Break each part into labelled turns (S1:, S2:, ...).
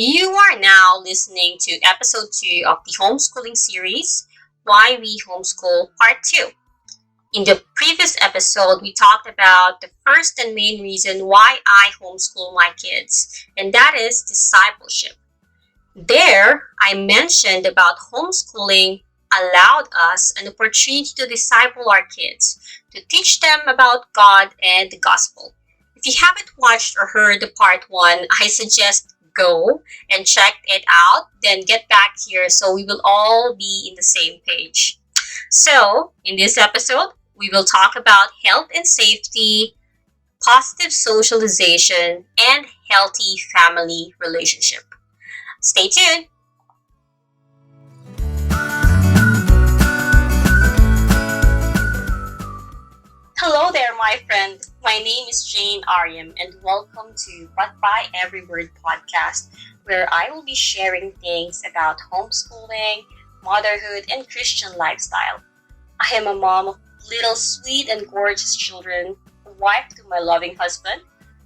S1: You are now listening to episode 2 of the homeschooling series, Why We Homeschool Part 2. In the previous episode, we talked about the first and main reason why I homeschool my kids, and that is discipleship. There, I mentioned about homeschooling allowed us an opportunity to disciple our kids, to teach them about God and the gospel. If you haven't watched or heard the part 1, I suggest go and check it out, then get back here so we will all be in the same page. So, in this episode, we will talk about health and safety, positive socialization, and healthy family relationship. Stay tuned. Hello there, my friend. My name is Jane Ariem, and welcome to But By Every Word podcast, where I will be sharing things about homeschooling, motherhood, and Christian lifestyle. I am a mom of little sweet and gorgeous children, a wife to my loving husband,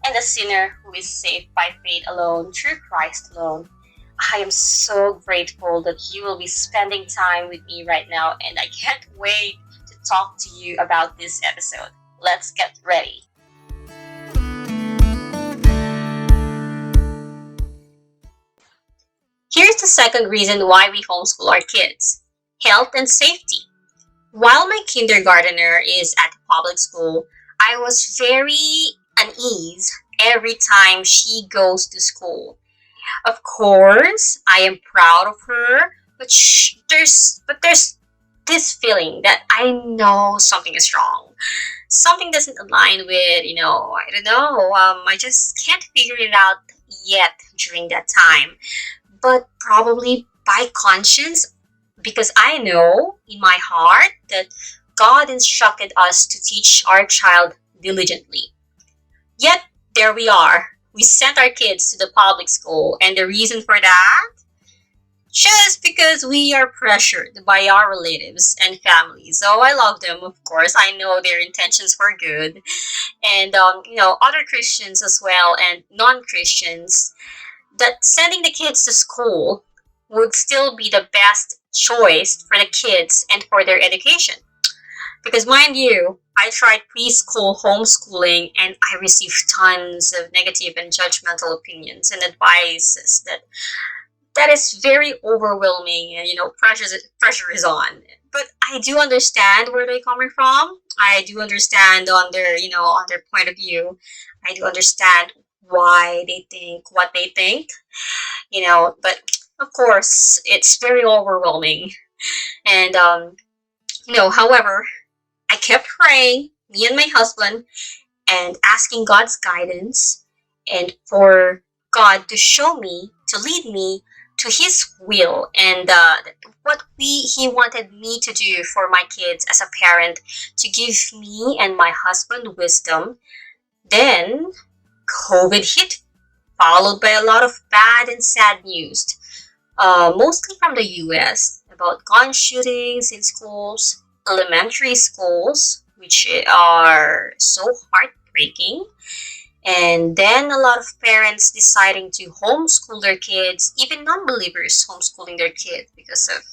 S1: and a sinner who is saved by faith alone through Christ alone. I am so grateful that you will be spending time with me right now, and I can't wait to talk to you about this episode. Let's get ready. Here's the second reason why we homeschool our kids: health and safety. While my kindergartner is at the public school, I was very uneasy every time she goes to school. Of course, I am proud of her, but there's this feeling that I know something is wrong. Something doesn't align with, I don't know. I just can't figure it out yet during that time. But probably by conscience, because I know in my heart that God instructed us to teach our child diligently. Yet, there we are. We sent our kids to the public school, and the reason for that? Just because we are pressured by our relatives and families. So I love them, of course. I know their intentions were good. And, other Christians as well and non-Christians, that sending the kids to school would still be the best choice for the kids and for their education. Because mind you, I tried preschool homeschooling and I received tons of negative and judgmental opinions and advices that is very overwhelming, and pressure is on. But I do understand where they're coming from. I do understand on their point of view. I do understand why they think what they think, but of course it's very overwhelming. And however, I kept praying, me and my husband, and asking God's guidance and for God to show me, to lead me to His will, and what He wanted me to do for my kids as a parent, to give me and my husband wisdom. Then COVID hit, followed by a lot of bad and sad news, mostly from the US, about gun shootings in schools, elementary schools, which are so heartbreaking. And then a lot of parents deciding to homeschool their kids, even non-believers homeschooling their kids because of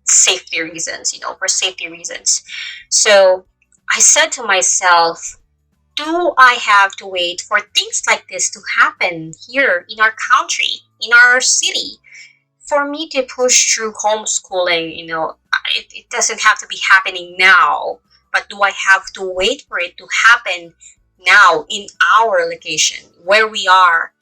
S1: safety reasons, for safety reasons. So I said to myself, do I have to wait for things like this to happen here in our country, in our city, for me to push through homeschooling? It doesn't have to be happening now, but do I have to wait for it to happen now in our location where we are?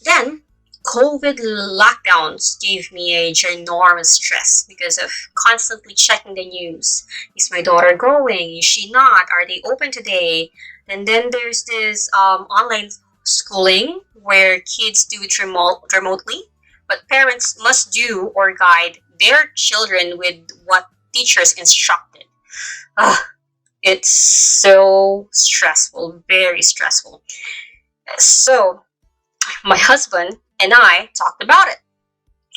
S1: Then COVID lockdowns gave me a ginormous stress because of constantly checking the news. Is my daughter going? Is she not? Are they open today? And then there's this online schooling where kids do it remotely, but parents must do or guide their children with what teachers instructed. It's so stressful, very stressful. So my husband and I talked about it,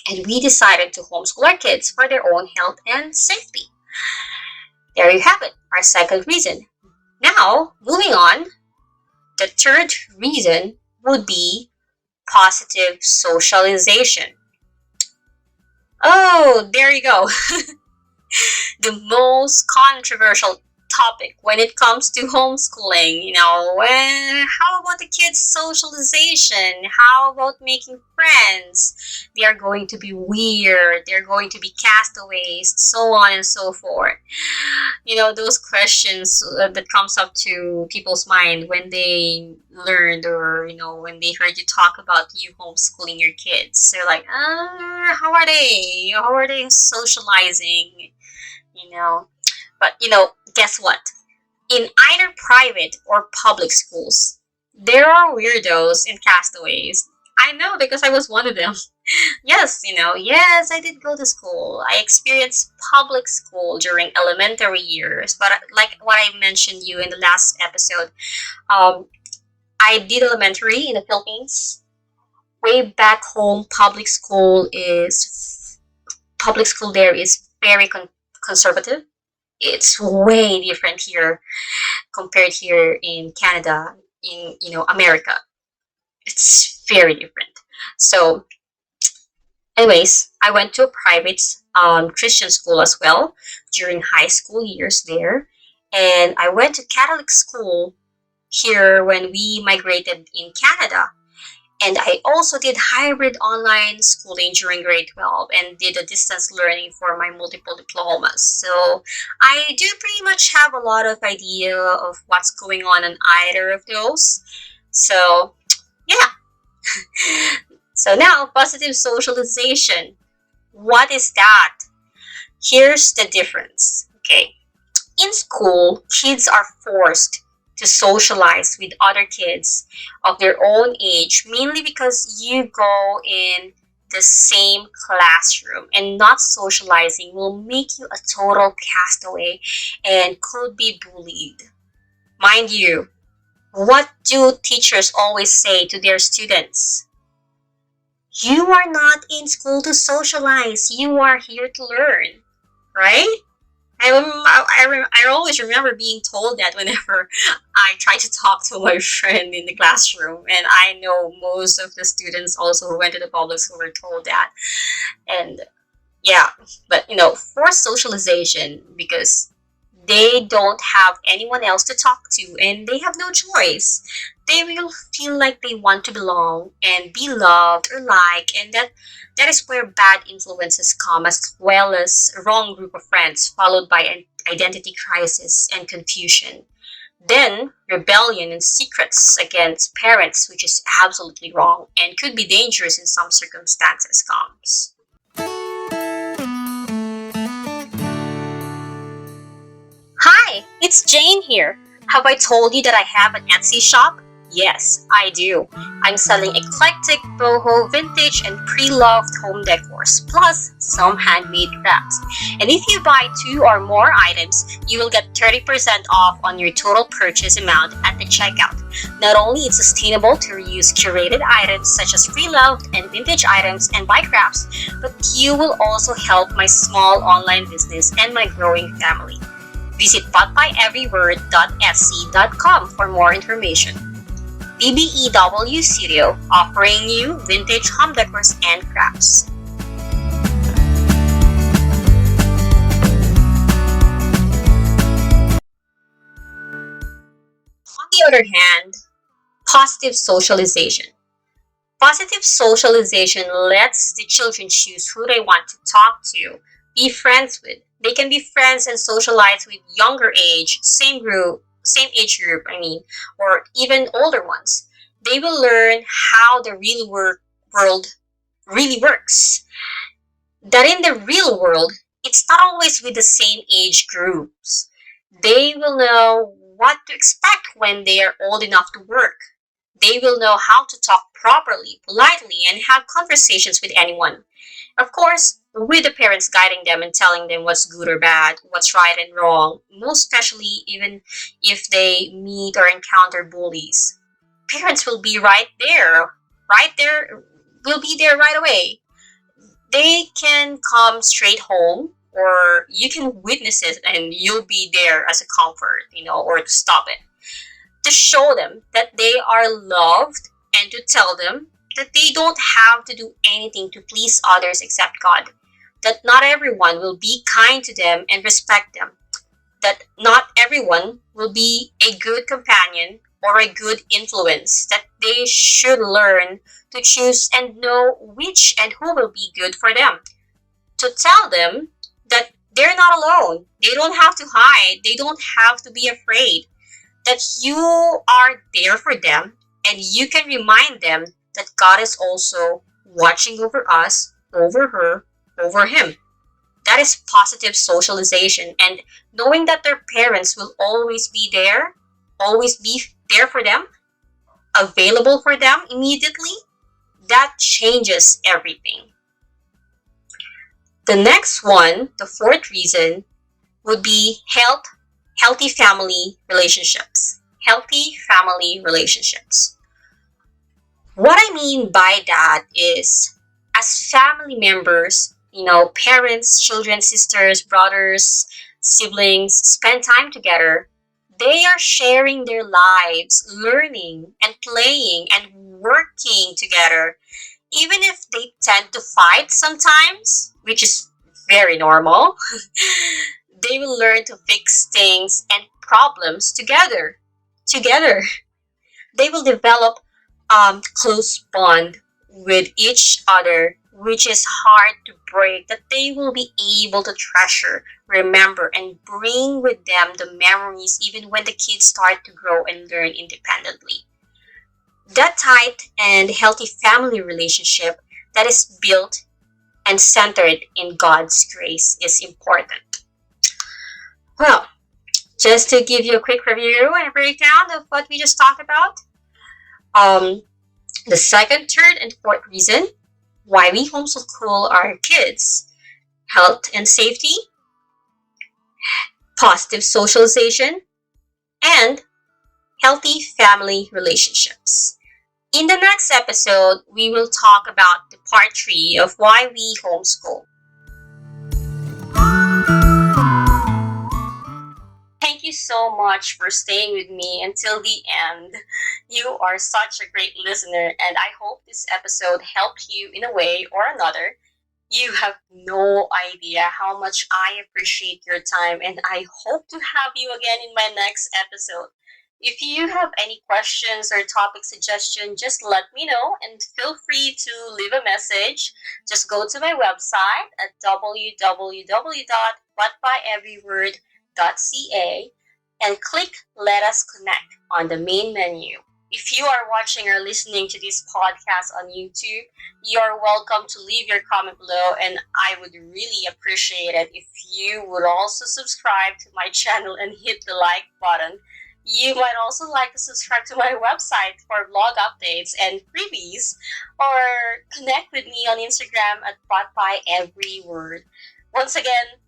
S1: and we decided to homeschool our kids for their own health and safety. There you have it, our second reason. Now, moving on, the third reason would be positive socialization. Oh, there you go. The most controversial topic when it comes to homeschooling. How about the kids' socialization? How about making friends? They are going to be weird. They're going to be castaways, so on and so forth. Those questions that comes up to people's mind when they learned, or when they heard you talk about you homeschooling your kids. They're like, how are they socializing? you know but guess what? In either private or public schools, there are weirdos and castaways. I know, because I was one of them. Yes, yes, I did go to school. I experienced public school during elementary years, but like what I mentioned you in the last episode, um, I did elementary in the Philippines. Way back home, public school there is very conservative. It's way different here compared here in Canada, in America. It's very different. So, anyways, I went to a private Christian school as well during high school years there, and I went to Catholic school here when we migrated in Canada. And I also did hybrid online schooling during grade 12 and did a distance learning for my multiple diplomas. So I do pretty much have a lot of idea of what's going on in either of those. So yeah. So now, positive socialization. What is that? Here's the difference. Okay. In school, kids are forced to socialize with other kids of their own age, mainly because you go in the same classroom, and not socializing will make you a total castaway and could be bullied. Mind you, what do teachers always say to their students? You are not in school to socialize, you are here to learn, right? I always remember being told that whenever I try to talk to my friend in the classroom, and I know most of the students also who went to the public school were told that. And yeah, but for socialization, because they don't have anyone else to talk to and they have no choice. They will feel like they want to belong and be loved or liked, and that is where bad influences come, as well as a wrong group of friends, followed by an identity crisis and confusion. Then rebellion and secrets against parents, which is absolutely wrong and could be dangerous in some circumstances, comes. Hi, it's Jane here. Have I told you that I have an Etsy shop? Yes, I do. I'm selling eclectic, boho, vintage, and pre-loved home decors, plus some handmade crafts. And if you buy 2 or more items, you will get 30% off on your total purchase amount at the checkout. Not only is it sustainable to reuse curated items such as pre-loved and vintage items and buy crafts, but you will also help my small online business and my growing family. Visit bought-by-every-word.etsy.com for more information. BBEW Studio, offering you vintage home decors and crafts. On the other hand, positive socialization. Positive socialization lets the children choose who they want to talk to, be friends with. They can be friends and socialize with younger age, same age group, or even older ones. They will learn how the world really works. That in the real world, it's not always with the same age groups. They will know what to expect when they are old enough to work. They will know how to talk properly, politely, and have conversations with anyone. Of course, with the parents guiding them and telling them what's good or bad, what's right and wrong, most especially even if they meet or encounter bullies. Parents will be right there, will be there right away. They can come straight home, or you can witness it and you'll be there as a comfort, or to stop it. To show them that they are loved, and to tell them that they don't have to do anything to please others except God, that not everyone will be kind to them and respect them, that not everyone will be a good companion or a good influence, that they should learn to choose and know which and who will be good for them, to tell them that they're not alone. They don't have to hide. They don't have to be afraid. That you are there for them and you can remind them that God is also watching over us, over her, over him. That is positive socialization, and knowing that their parents will always be there for them, available for them immediately, that changes everything. The next one, the fourth reason, would be healthy family relationships. Healthy family relationships. What I mean by that is, as family members, parents, children, sisters, brothers, siblings spend time together. They are sharing their lives, learning and playing and working together. Even if they tend to fight sometimes, which is very normal, they will learn to fix things and problems together. Together, they will develop close bond with each other, which is hard to break. That they will be able to treasure, remember, and bring with them the memories even when the kids start to grow and learn independently. That tight and healthy family relationship that is built and centered in God's grace is important. Well, just to give you a quick review and a breakdown of what we just talked about, um, the second, third, and fourth reason why we homeschool our kids: health and safety, positive socialization, and healthy family relationships. In the next episode, we will talk about the part three of why we homeschool. Thank you so much for staying with me until the end. You are such a great listener, and I hope this episode helped you in a way or another. You have no idea how much I appreciate your time, and I hope to have you again in my next episode. If you have any questions or topic suggestion, just let me know and feel free to leave a message. Just go to my website at www.whatbyeveryword.ca and click Let Us Connect on the main menu. If you are watching or listening to this podcast on YouTube, you are welcome to leave your comment below, and I would really appreciate it if you would also subscribe to my channel and hit the like button. You might also like to subscribe to my website for blog updates and freebies, or connect with me on Instagram at @Bought Once again,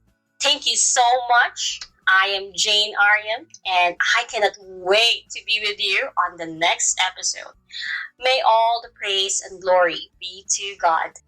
S1: thank you so much. I am Jane Ariem, and I cannot wait to be with you on the next episode. May all the praise and glory be to God.